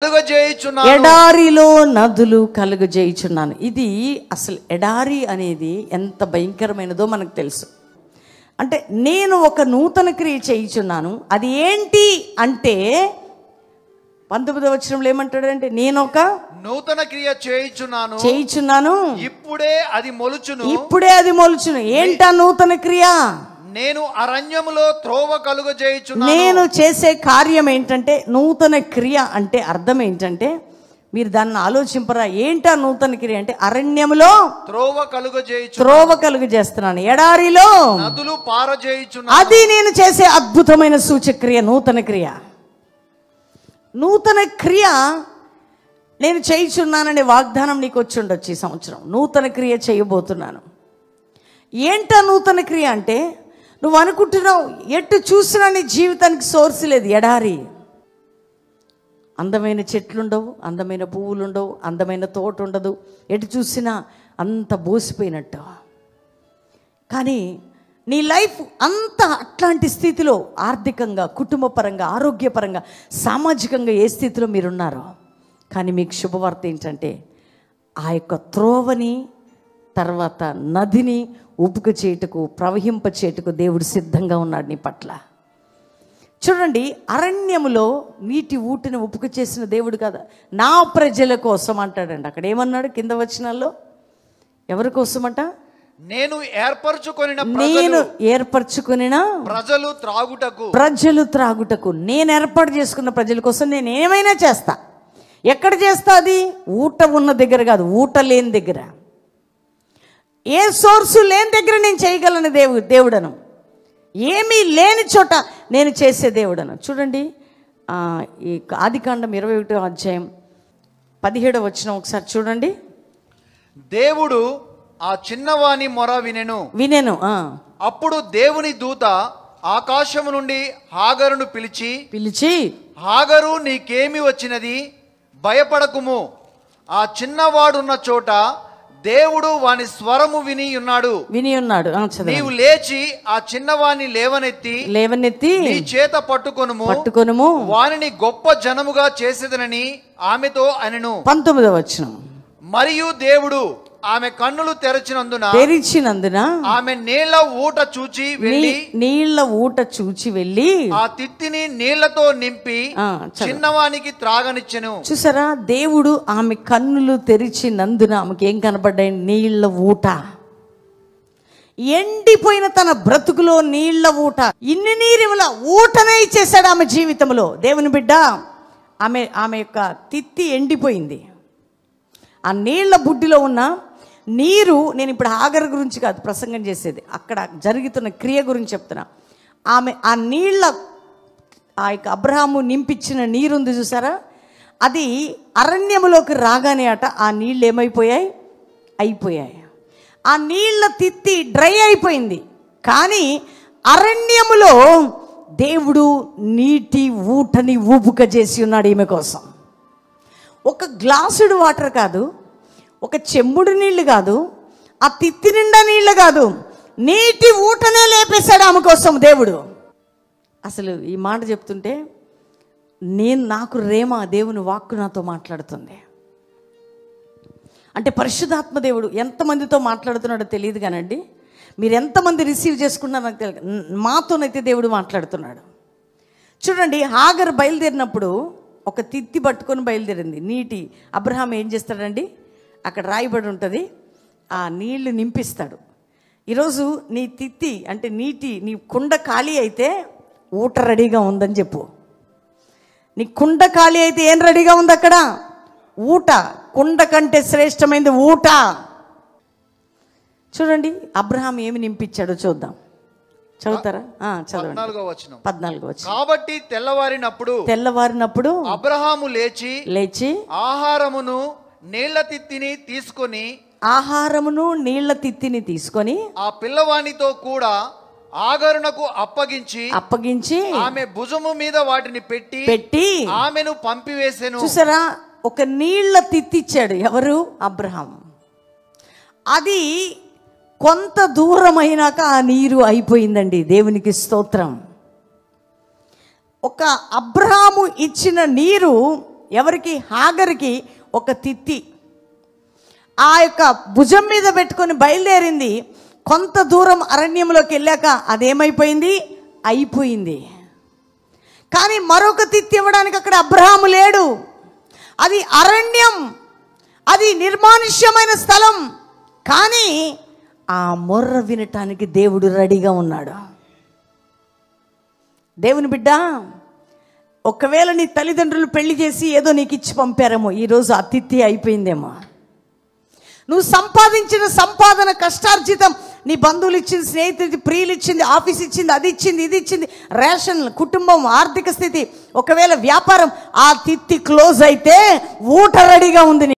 కలుగజేయుచున్నాను. ఎడారిలో నదులు కలుగజేయుచున్నాను. ఇది అసలు ఎడారి అనేది ఎంత భయంకరమైనదో మనకు తెలుసు. అంటే నేను ఒక నూతన క్రియ చేయుచున్నాను. అది ఏంటి అంటే 19వ వచనంలో ఏమంటాడంటే, నేను ఒక నూతన క్రియ చేయుచున్నాను, ఇప్పుడే అది మొలుచును. ఏంటా నూతన క్రియ? నేను అరణ్యములో త్రోవ కలుగజేయుచున్నాను. నేను చేసే కార్యం ఏంటంటే, నూతన క్రియ అంటే అర్థం ఏంటంటే, మీరు దాన్ని ఆలోచింపరా? ఏంటా నూతన క్రియ అంటే, అరణ్యములో త్రోవ కలుగజేస్తున్నాను, ఎడారిలో నదులు పారజేయుచున్నాను. అది నేను చేసే అద్భుతమైన సూచక్రియ, నూతన క్రియ. నూతన క్రియ నేను చేయుచున్నాననే వాగ్దానం నీకు వచ్చి ఉండొచ్చు. ఈ సంవత్సరం నూతన క్రియ చేయబోతున్నాను. ఏంటా నూతన క్రియ అంటే, నువ్వు అనుకుంటున్నావు ఎటు చూసినా నీ జీవితానికి సోర్స్ లేదు, ఎడారి. అందమైన చెట్లు ఉండవు, అందమైన పువ్వులు ఉండవు, అందమైన తోట ఉండదు, ఎటు చూసినా అంత బోసిపోయినట్టు. కానీ నీ లైఫ్ అంతా అట్లాంటి స్థితిలో, ఆర్థికంగా, కుటుంబపరంగా, ఆరోగ్యపరంగా, సామాజికంగా ఏ స్థితిలో మీరున్నారో, కానీ మీకు శుభవార్త ఏంటంటే, ఆ యొక్క త్రోవని, తర్వాత నదిని ఉపుక చేయుటకు, ప్రవహింప చేయుటకు దేవుడు సిద్ధంగా ఉన్నాడు నీ పట్ల. చూడండి, అరణ్యములో నీటి ఊటిని ఉపుక చేసిన దేవుడు కదా, నా ప్రజల కోసం అంటాడండి. అక్కడ ఏమన్నాడు కింద వచనాల్లో? ఎవరి కోసమంట? నేను ఏర్పరచుకొనిన ప్రజలు త్రాగుటకు, నేను ఏర్పాటు చేసుకున్న ప్రజల కోసం నేను ఏమైనా చేస్తా. ఎక్కడ చేస్తా? అది ఊట ఉన్న దగ్గర కాదు, ఊట లేని దగ్గర, ఏ సోర్సు లేని దగ్గర నేను చేయగలను దేవుడను. ఏమీ లేని చోట నేను చేసే దేవుడను. చూడండి, ఈ ఆదికాండం 21వ అధ్యాయం 17వ వచనం ఒకసారి చూడండి. దేవుడు ఆ చిన్నవాని మొర వినెను. అప్పుడు దేవుని దూత ఆకాశము నుండి హాగరును పిలిచి హాగరు, నీకేమి వచ్చినది? భయపడకుము. ఆ చిన్నవాడున్న చోట దేవుడు వాని స్వరము విని ఉన్నాడు. నీవు లేచి ఆ చిన్నవాణ్ణి లేవనెత్తి నీ చేత పట్టుకొనుము, వానిని గొప్ప జనముగా చేసేదనని ఆమెతో అనెను. 19వ వచనం. మరియు దేవుడు ఆమె కన్నులు తెరిచినందున ఆమె నీళ్ల ఊట చూచి వెళ్ళి ఆ తిత్తిని నీళ్లతో నింపి చిన్నవానికి త్రాగనిచ్చెను. చూసారా, దేవుడు ఆమె కన్నులు తెరిచినందున ఆమెకి ఏం కనపడ్డాయి? నీళ్ల ఊట. ఎండిపోయిన తన బ్రతుకులో నీళ్ల ఊట, ఇన్ని నీరుల ఊటనే ఇచ్చేసాడు ఆమె జీవితంలో. దేవుని బిడ్డ, ఆమె యొక్క తిత్తి ఎండిపోయింది. ఆ నీళ్ల బుడ్డిలో ఉన్న నీరు, నేను ఇప్పుడు హాగర్ గురించి కాదు ప్రసంగం చేసేది, అక్కడ జరుగుతున్న క్రియ గురించి చెప్తున్నా. ఆమె ఆ నీళ్ళ, ఆ యొక్క అబ్రహాము నింపించిన నీరుంది చూసారా, అది అరణ్యములోకి రాగానే అట ఆ నీళ్ళు అయిపోయాయి. ఆ నీళ్ళ తిత్తి డ్రై అయిపోయింది. కానీ అరణ్యములో దేవుడు నీటి ఊటని ఊపుక చేసి ఉన్నాడు ఈమె కోసం. ఒక గ్లాసుడు వాటర్ కాదు, ఒక చెంబుడు నీళ్లు కాదు, ఆ తిత్తి నిండా నీళ్లు కాదు, నీటి ఊటనే లేపేశాడు ఆమె కోసం దేవుడు. అసలు ఈ మాట చెప్తుంటే నాకు రేమా దేవుని వాక్కు నాతో మాట్లాడుతుంది. అంటే పరిశుద్ధాత్మ దేవుడు ఎంతమందితో మాట్లాడుతున్నాడో తెలియదు కానండి, మీరు ఎంతమంది రిసీవ్ చేసుకున్నారో నాకు తెలియదు, మాతోనైతే దేవుడు మాట్లాడుతున్నాడు. చూడండి, హాగర్ బయలుదేరినప్పుడు ఒక తిత్తి పట్టుకొని బయలుదేరింది. నీటి అబ్రహాం ఏం చేస్తాడండి, అక్కడ రాయబడి ఉంటుంది, ఆ నీళ్లు నింపిస్తాడు. ఈరోజు నీ తిత్తి అంటే నీ కుండ ఖాళీ అయితే ఊట రెడీగా ఉందని చెప్పు. నీ కుండ ఖాళీ అయితే ఏం రెడీగా ఉంది అక్కడ? ఊట. కుండ కంటే శ్రేష్టమైనది ఊట. చూడండి, అబ్రహాం ఏమి నింపించాడో చూద్దాం. చదువుతారా? చదవండి. 14వ వచనం. కాబట్టి తెల్లవారినప్పుడు అబ్రహాము లేచి ఆహారమును నీళ్ల తిత్తిని తీసుకొని ఆ పిల్లవానితో కూడా ఆగరునకు అప్పగించి ఆమె భుజము మీద వాటిని పెట్టి ఆమెను పంపివేసెను. చూసారా, ఒక నీళ్ల తిత్తిచ్చాడు. ఎవరు? అబ్రహాం. అది కొంత దూరం అయినాక ఆ నీరు అయిపోయిందండి. దేవునికి స్తోత్రం. ఒక అబ్రహాము ఇచ్చిన నీరు ఎవరికి? హాగర్కి ఒక తిత్తి ఆ యొక్క భుజం మీద పెట్టుకొని బయలుదేరింది. కొంత దూరం అరణ్యంలోకి వెళ్ళాక అదేమైపోయింది? అయిపోయింది. కానీ మరొక తిత్తి ఇవ్వడానికి అక్కడ అబ్రహాము లేడు. అది అరణ్యం, అది నిర్మానుష్యమైన స్థలం. కానీ ఆ మొర్ర వినటానికి దేవుడు రెడీగా ఉన్నాడు. దేవుని బిడ్డ, ఒకవేళ నీ తల్లిదండ్రులు పెళ్లి చేసి ఏదో నీకు ఇచ్చి పంపారేమో, ఈరోజు ఆ తిత్తి అయిపోయిందేమో. నువ్వు సంపాదించిన సంపాదన, కష్టార్జితం, నీ బంధువులు ఇచ్చింది, స్నేహితులు, ప్రియులు ఇచ్చింది, ఆఫీస్ ఇచ్చింది, అది ఇచ్చింది, ఇది ఇచ్చింది, రేషన్, కుటుంబం, ఆర్థిక స్థితి, ఒకవేళ వ్యాపారం, ఆ తిత్తి క్లోజ్ అయితే ఊట రెడీగా ఉంది.